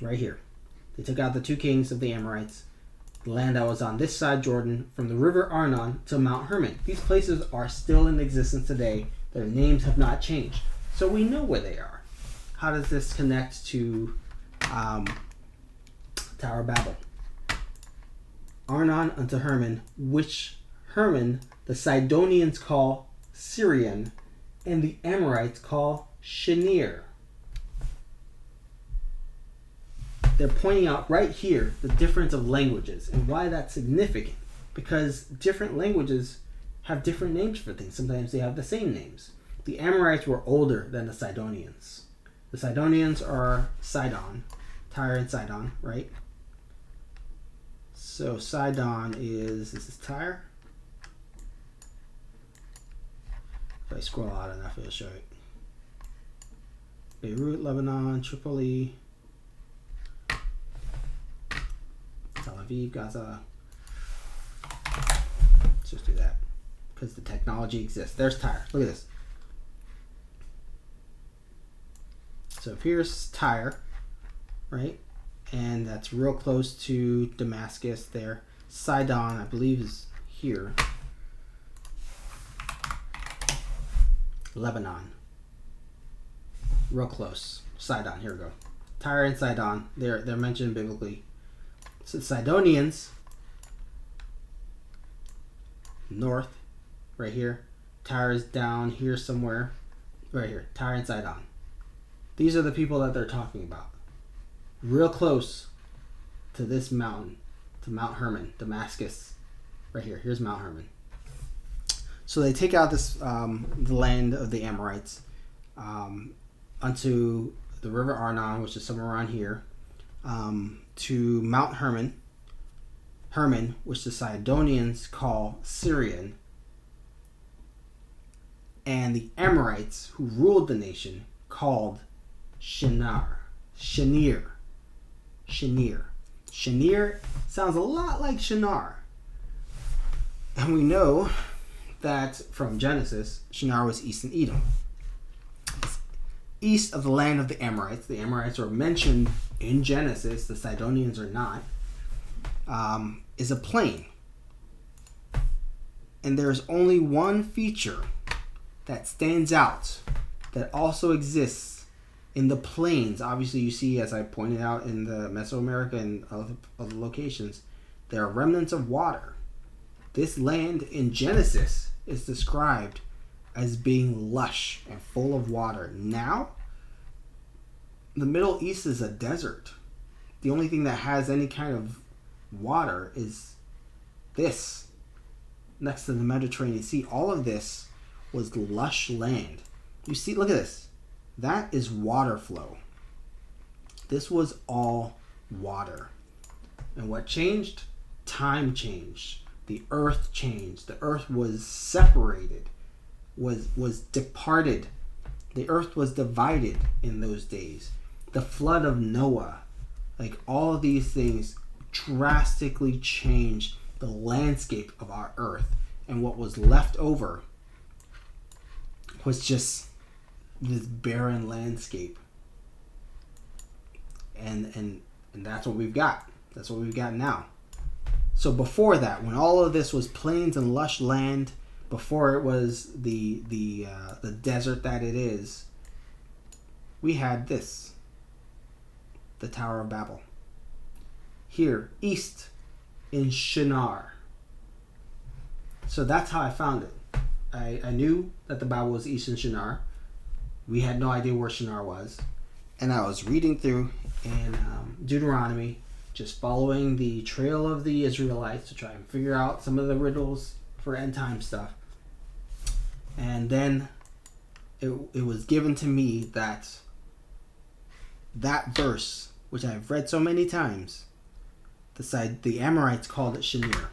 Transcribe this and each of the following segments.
right here. They took out the two kings of the Amorites, the land that was on this side Jordan, from the river Arnon to Mount Hermon. These places are still in existence today. Their names have not changed. So we know where they are. How does this connect to Tower of Babel? Arnon unto Hermon, which Hermon the Sidonians call Syrian, and the Amorites call Shinar. They're pointing out right here the difference of languages and why that's significant. Because different languages have different names for things. Sometimes they have the same names. The Amorites were older than the Sidonians. The Sidonians are Sidon, Tyre and Sidon, right? So Sidon this is Tyre. If I scroll out enough, it'll show it. Beirut, Lebanon, Tripoli, Tel Aviv, Gaza. Let's just do that because the technology exists. There's Tyre. Look at this. So here's Tyre, right? And that's real close to Damascus there. Sidon, I believe, is here. Lebanon. Real close. Sidon, here we go. Tyre and Sidon, they're mentioned biblically. So the Sidonians, north, right here. Tyre is down here somewhere. Right here, Tyre and Sidon. These are the people that they're talking about. Real close to this mountain, to Mount Hermon, Damascus. Right here, here's Mount Hermon. So they take out this the land of the Amorites unto the river Arnon, which is somewhere around here, to Mount Hermon, which the Sidonians call Syrian, and the Amorites, who ruled the nation, called Shinar. Shinar sounds a lot like Shinar. And we know that from Genesis, Shinar was east in Edom. East of the land of the Amorites. The Amorites are mentioned in Genesis, the Sidonians are not, is a plain. And there's only one feature that stands out that also exists in the plains. Obviously, you see, as I pointed out in the Mesoamerica and other locations, there are remnants of water. This land in Genesis is described as being lush and full of water. Now, the Middle East is a desert. The only thing that has any kind of water is this, next to the Mediterranean Sea. All of this was lush land. You see, look at this. That is water flow. This was all water. And what changed? Time changed. The earth changed. The earth was separated, was departed. The earth was divided in those days. The flood of Noah, like all of these things drastically changed the landscape of our earth. And what was left over was just this barren landscape. And that's what we've got. That's what we've got now. So before that, when all of this was plains and lush land, before it was the desert that it is, we had this, the Tower of Babel. Here, east in Shinar. So that's how I found it. I knew that the Bible was east in Shinar. We had no idea where Shinar was. And I was reading through in Deutoronomy, just following the trail of the Israelites to try and figure out some of the riddles for end time stuff. And then it was given to me that verse, which I've read so many times, the Amorites called it Shinar.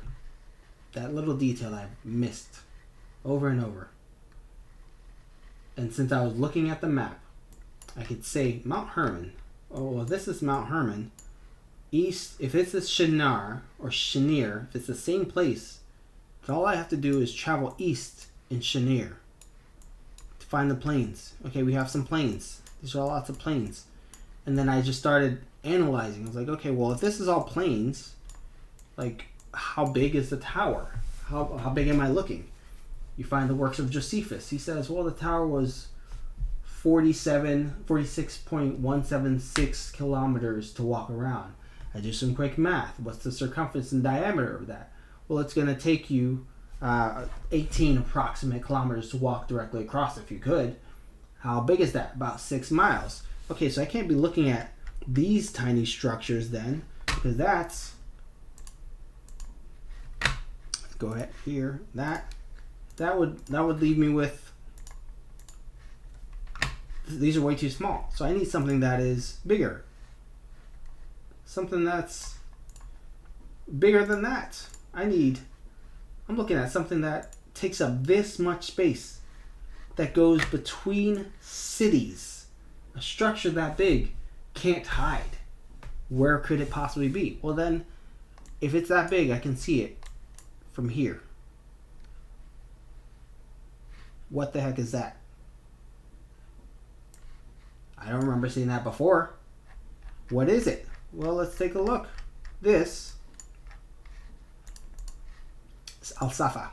That little detail I've missed over and over. And since I was looking at the map, I could say Mount Hermon. Oh, well, this is Mount Hermon. East, if it's a Shinar or Shinar, if it's the same place, then all I have to do is travel east in Shinar to find the plains. Okay, we have some plains. These are lots of plains. And then I just started analyzing. I was like, okay, well, if this is all plains, like, how big is the tower? How big am I looking? You find the works of Josephus. He says, well, the tower was 46.176 kilometers to walk around. I do some quick math. What's the circumference and diameter of that? Well, it's going to take you 18 approximate kilometers to walk directly across if you could. How big is that? About 6 miles. Okay, so I can't be looking at these tiny structures then, because that's, go ahead here, that would leave me with, these are way too small. So I need something that is bigger. Something that's bigger than that. I'm looking at something that takes up this much space, that goes between cities. A structure that big can't hide. Where could it possibly be? Well then, if it's that big, I can see it from here. What the heck is that? I don't remember seeing that before. What is it? Well, let's take a look. This is Al-Safa.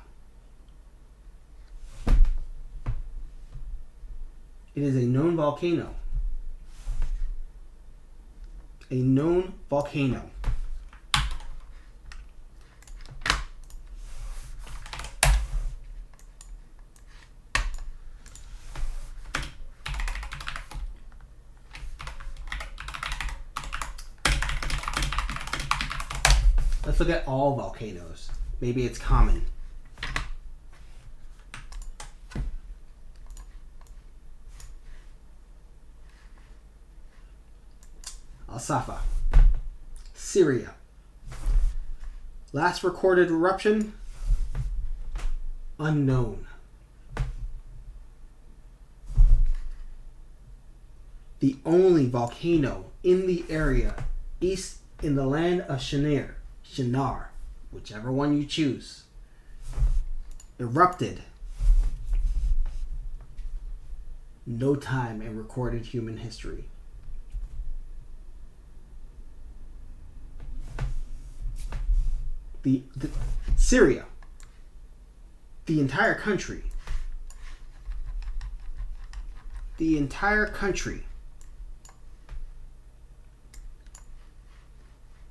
It is a known volcano. A known volcano. Let's look at all volcanoes. Maybe it's common. Al-Safa, Syria. Last recorded eruption, unknown. The only volcano in the area east in the land of Shinar, whichever one you choose, erupted. No time in recorded human history. The Syria, the entire country,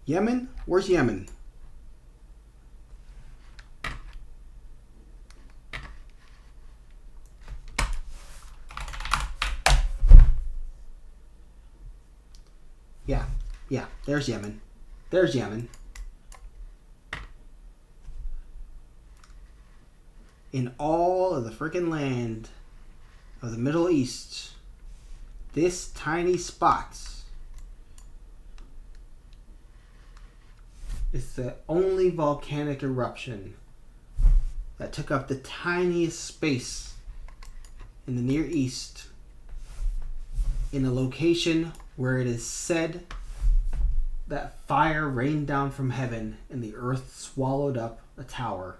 Yemen, where's Yemen? Yeah, there's Yemen. In all of the freaking land of the Middle East, this tiny spot is the only volcanic eruption that took up the tiniest space in the Near East, in a location where it is said that fire rained down from heaven and the earth swallowed up a tower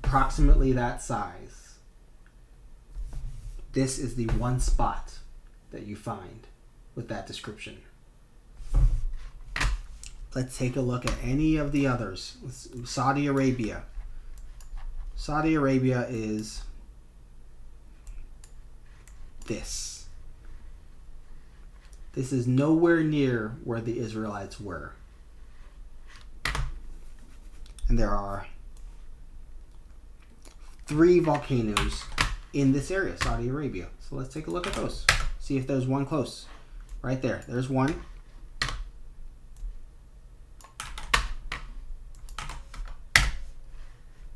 approximately that size. This is the one spot that you find with that description. Let's take a look at any of the others. Saudi Arabia. Saudi Arabia is this. This is nowhere near where the Israelites were. And there are 3 volcanoes in this area, Saudi Arabia. So let's take a look at those. See if there's one close. Right there. There's one.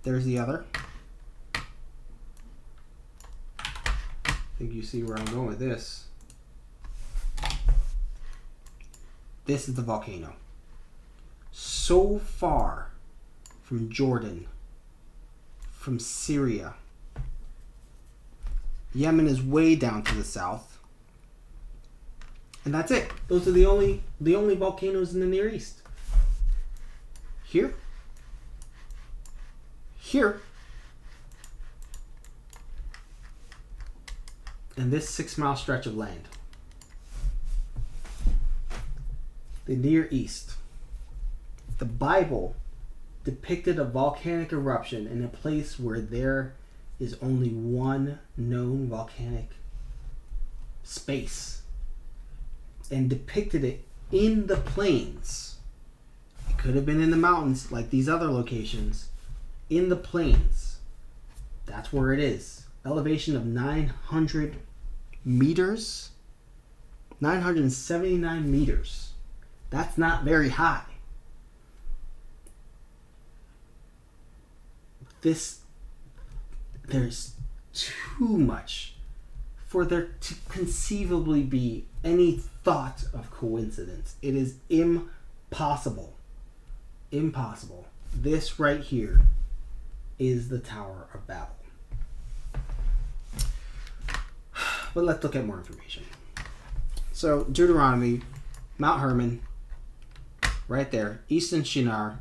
There's the other. I think you see where I'm going with this. This is the volcano. So far from Jordan, from Syria. Yemen is way down to the south. And that's it. Those are the only volcanoes in the Near East. Here. And this 6-mile stretch of land. the Near East. The Bible depicted a volcanic eruption in a place where there is only one known volcanic space, and depicted it in the plains. It could have been in the mountains like these other locations. In the plains. That's where it is. Elevation of 900 meters. 979 meters. That's not very high. There's too much for there to conceivably be any thought of coincidence. It is impossible. Impossible. This right here is the Tower of Babel. But let's look at more information. So Deutoronomy, Mount Hermon, right there, eastern Shinar.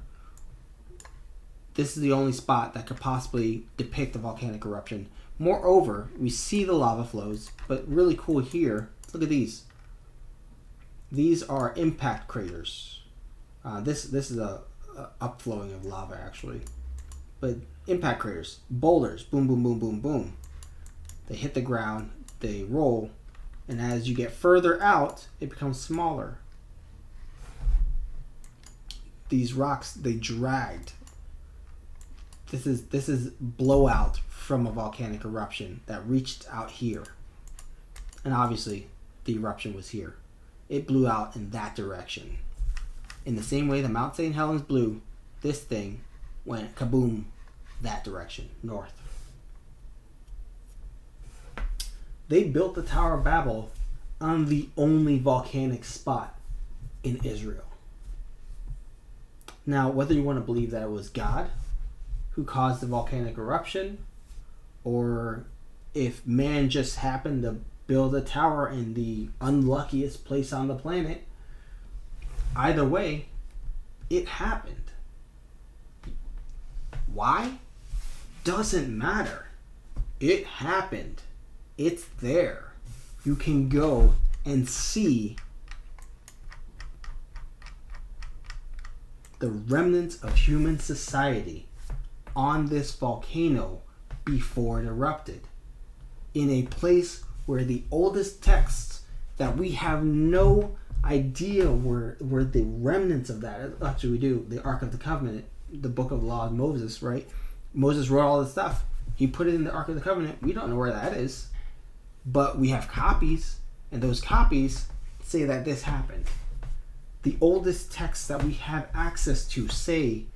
This is the only spot that could possibly depict a volcanic eruption. Moreover, we see the lava flows, but really cool here, look at these. These are impact craters. This is a upflowing of lava actually. But impact craters, boulders, boom, boom, boom, boom, boom. They hit the ground, they roll, and as you get further out, it becomes smaller. These rocks, they dragged. This is blowout from a volcanic eruption that reached out here. And obviously, the eruption was here. It blew out in that direction. In the same way the Mount St. Helens blew, this thing went kaboom that direction, north. They built the Tower of Babel on the only volcanic spot in Israel. Now, whether you want to believe that it was God who caused the volcanic eruption, or if man just happened to build a tower in the unluckiest place on the planet, either way, it happened. Why? Doesn't matter. It happened. It's there. You can go and see the remnants of human society on this volcano before it erupted. In a place where the oldest texts that we have no idea were the remnants of that. Actually, we do. The Ark of the Covenant, the Book of Law of Moses, right? Moses wrote all this stuff. He put it in the Ark of the Covenant. We don't know where that is. But we have copies, and those copies say that this happened. The oldest texts that we have access to say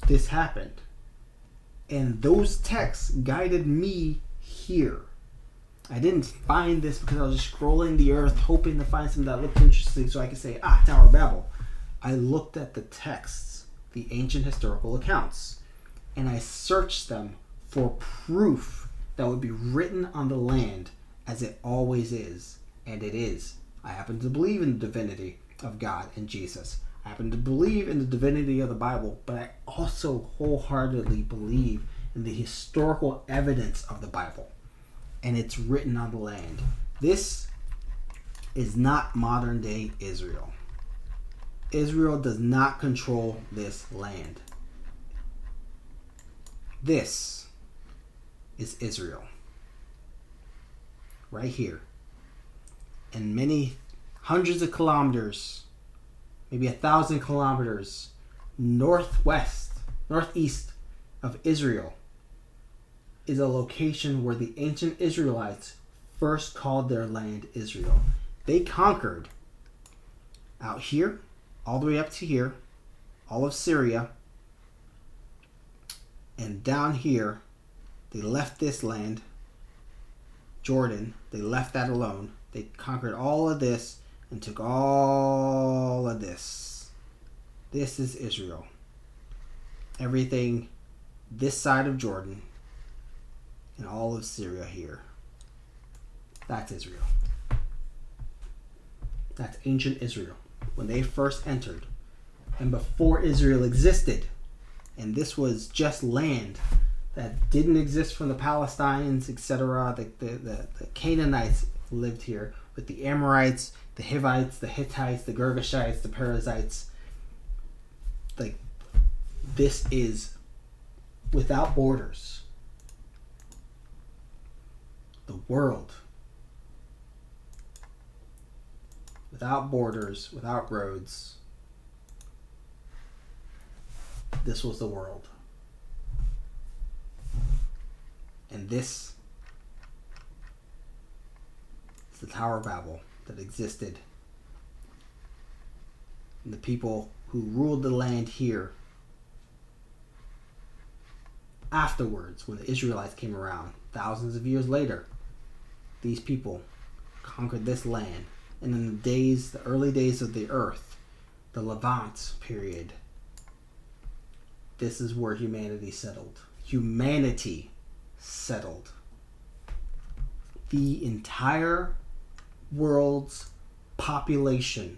this happened. And those texts guided me here. I didn't find this because I was just scrolling the earth hoping to find something that looked interesting so I could say, Tower of Babel. I looked at the texts, the ancient historical accounts, and I searched them for proof that would be written on the land as it always is. And it is. I happen to believe in the divinity of God and Jesus. I happen to believe in the divinity of the Bible, but I also wholeheartedly believe in the historical evidence of the Bible. And it's written on the land. This is not modern day Israel. Israel does not control this land. This is Israel. Right here. And many hundreds of kilometers, maybe 1,000 kilometers northeast of Israel is a location where the ancient Israelites first called their land Israel. They conquered out here, all the way up to here, all of Syria, and down here, they left this land, Jordan, they left that alone. They conquered all of this and took all of this. This is Israel. Everything this side of Jordan and all of Syria here. That's Israel. That's ancient Israel. When they first entered. And before Israel existed. And this was just land that didn't exist from the Palestinians, etc. The Canaanites lived here with the Amorites, the Hivites, the Hittites, the Girgashites, the Perizzites. Like, this is without borders. The world. Without borders, without roads. This was the world. And this is the Tower of Babel that existed. And the people who ruled the land here afterwards, when the Israelites came around, thousands of years later, these people conquered this land. And in the early days of the earth, the Levant period, this is where humanity settled. Humanity settled. The entire world's population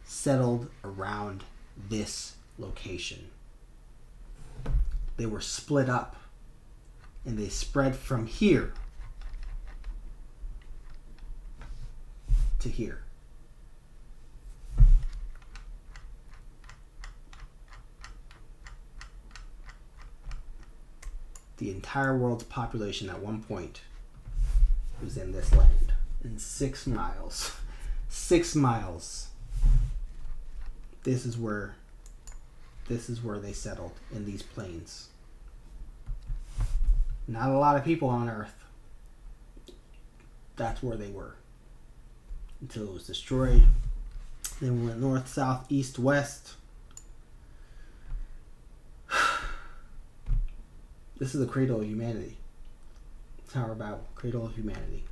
settled around this location. They were split up and they spread from here to here. The entire world's population at one point was in this land. In 6 miles. 6 miles. This is where they settled, in these plains. Not a lot of people on Earth. That's where they were. Until it was destroyed. Then we went north, south, east, west. This is the cradle of humanity. Tower of Babel, cradle of humanity.